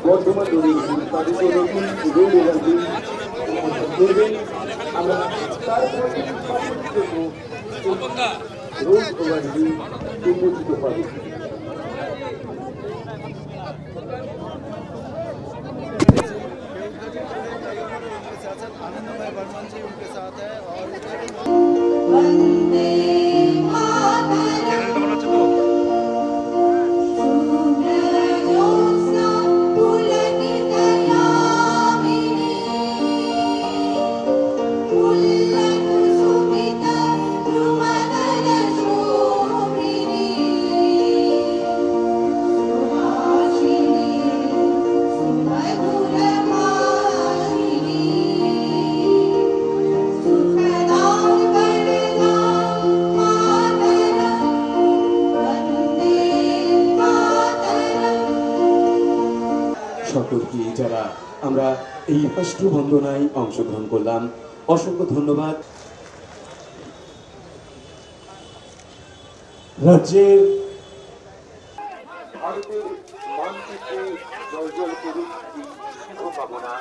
বর্ধমান আমরা রোজ ওভারলি উপস্থিত পাবো। आनंदमय बर्मन जी उनके साथ है और সকলকে যারা আমরা এই রাষ্ট্র বন্দনায় অংশগ্রহণ করলাম, অসংখ্য ধন্যবাদ। রাজ্যের ভারতের মানচিত্রে জল করুন শুভকামনা।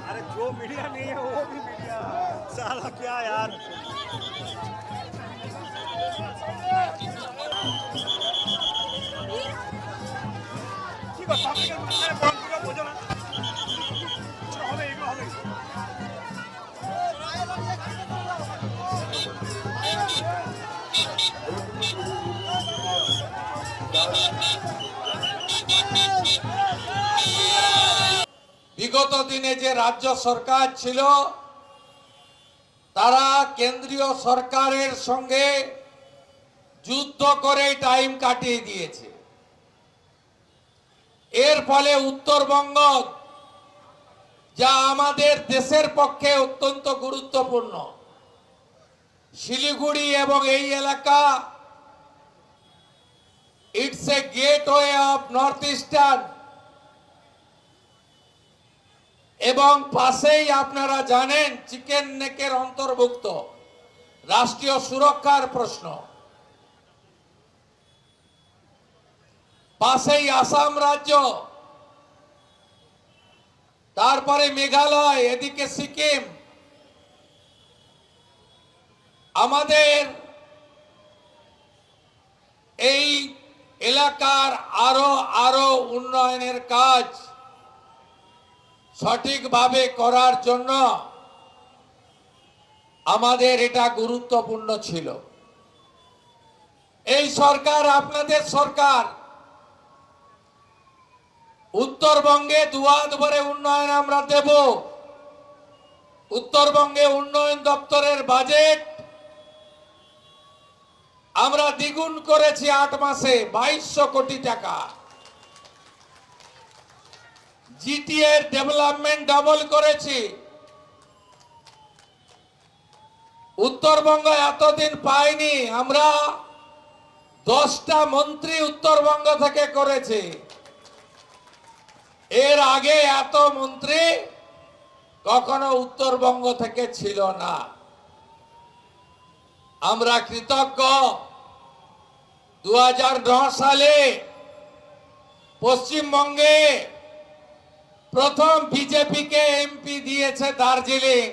अरे जो मीडिया नहीं है वो भी मीडिया साला क्या यार। ঠিক আছে পাবলিকের মধ্যে বন্ধ করে বোঝো না হবে এগুলো হবে। বিগত দিনে যে রাজ্য সরকার ছিল তারা কেন্দ্রীয় সরকারের সঙ্গে যুদ্ধ করে টাইম কাটিয়ে দিয়েছে। এর ফলে উত্তরবঙ্গ, যা আমাদের দেশের পক্ষে অত্যন্ত গুরুত্বপূর্ণ, শিলিগুড়ি এবং এই এলাকা, it's a gateway of north eastern, এবং পাশেই আপনারা জানেন চিকেন নেকের অন্তর্ভুক্ত, রাষ্ট্রীয় সুরক্ষার প্রশ্ন, পাশেই আসাম রাজ্য, তারপরে মেঘালয়, এদিকে সিকিম। আমাদের এই এলাকার আরো উন্নয়নের কাজ সঠিকভাবে করার জন্য আমাদের এটা গুরুত্বপূর্ণ ছিল। এই সরকার, আপনাদের সরকার, উত্তরবঙ্গে দুয়াত ভরে উন্নয়ন আমরা দেব। উত্তরবঙ্গে উন্নয়ন দপ্তরের বাজেট আমরা দ্বিগুণ করেছি 8 মাসে, 2200 কোটি টাকা। জিটিএ এর ডেভেলপমেন্ট ডাবল করেছি। উত্তরবঙ্গ এতদিন পাইনি, আমরা 10টা মন্ত্রী উত্তরবঙ্গ থেকে করেছি। এর আগে এত মন্ত্রী কখনো উত্তরবঙ্গ থেকে ছিল না। আমরা কৃতজ্ঞ। 2009 সালে পশ্চিমবঙ্গে প্রথম বিজেপি কে এমপি দিয়েছে দার্জিলিং,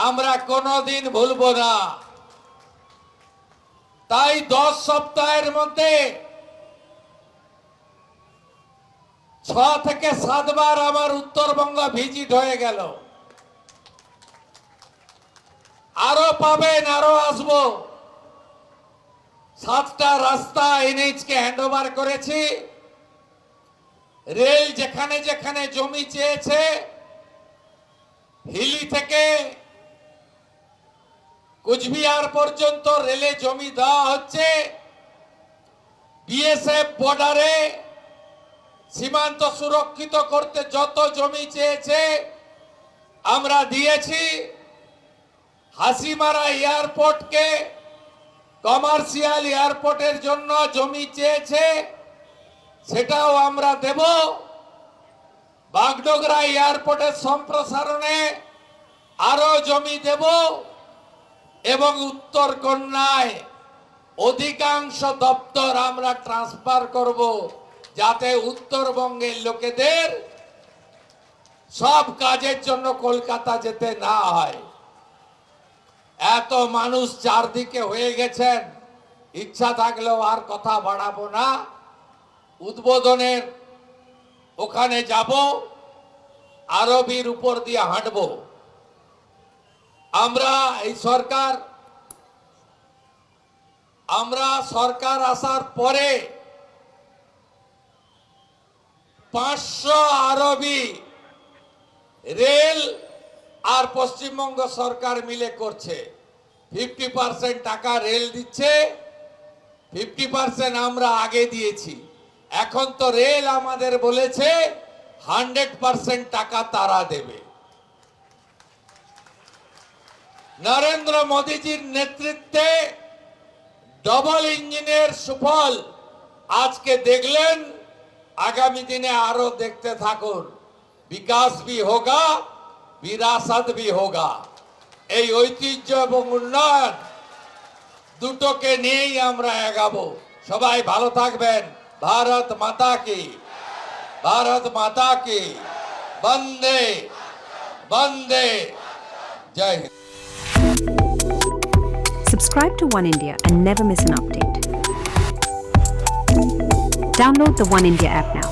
আমরা কোনোদিন ভুলব না। তাই 10 সপ্তাহের মধ্যে 6 থেকে 7 বার আমার উত্তরবঙ্গ ভিজিট হয়ে গেল। আরো পাবেন, আরো আসবো। 7টা রাস্তা এনএইচ কে হ্যান্ডওভার করেছি। রেল যেখানে যেখানে জমি চেয়েছে, হিলি থেকে কুচবিহার পর্যন্ত রেলে জমি দেওয়া হচ্ছে। বিএসএফ বর্ডারে সীমান্ত সুরক্ষিত করতে যত জমি চেয়েছে আমরা দিয়েছি। হাসিমারা এয়ারপোর্টকে কমার্শিয়াল এয়ারপোর্টের জন্য জমি চেয়েছে, সেটাও আমরা দেব। বাগডোগরা এয়ারপোর্টের সম্প্রসারণে আরো জমি দেব এবং উত্তরকন্যায় অধিকাংশ দপ্তর আমরা ট্রান্সফার করব, যাতে উত্তরবঙ্গের লোকেদের সব কাজের জন্য কলকাতা যেতে না হয়। এত মানুষ চারদিকে হয়ে গেছেন, ইচ্ছা থাকলেও আর কথা বাড়াবো না। উদ্বোধনের ওখানে যাব, আরবির উপর দিয়ে হাঁটব। আমরা সরকার আসার পরে 500 আরবি রেল আর পশ্চিমবঙ্গ সরকার মিলে করছে। 50% টাকা রেল দিচ্ছে, 50% আমরা আগে দিয়েছি। এখন তো রেল আমাদের বলেছে 100% টাকা তারা দেবে। নরেন্দ্র মোদীজির নেতৃত্বে ডবল ইঞ্জিনের সুফল আজকে দেখলেন, আগামী দিনে আরো দেখতে থাকুন। বিকাশ ভি হোগা, বিরাসত ভি হোগা। এই ঐতিহ্য এবং উন্নয়ন দুটোকে নিয়েই আমরা এগাবো। সবাই ভালো থাকবেন। ভারত মাতা কি, ভারত মাতা কি, বন্দে বন্দে। জয় Hind. Subscribe to One India and never miss an update. Download the One India app now.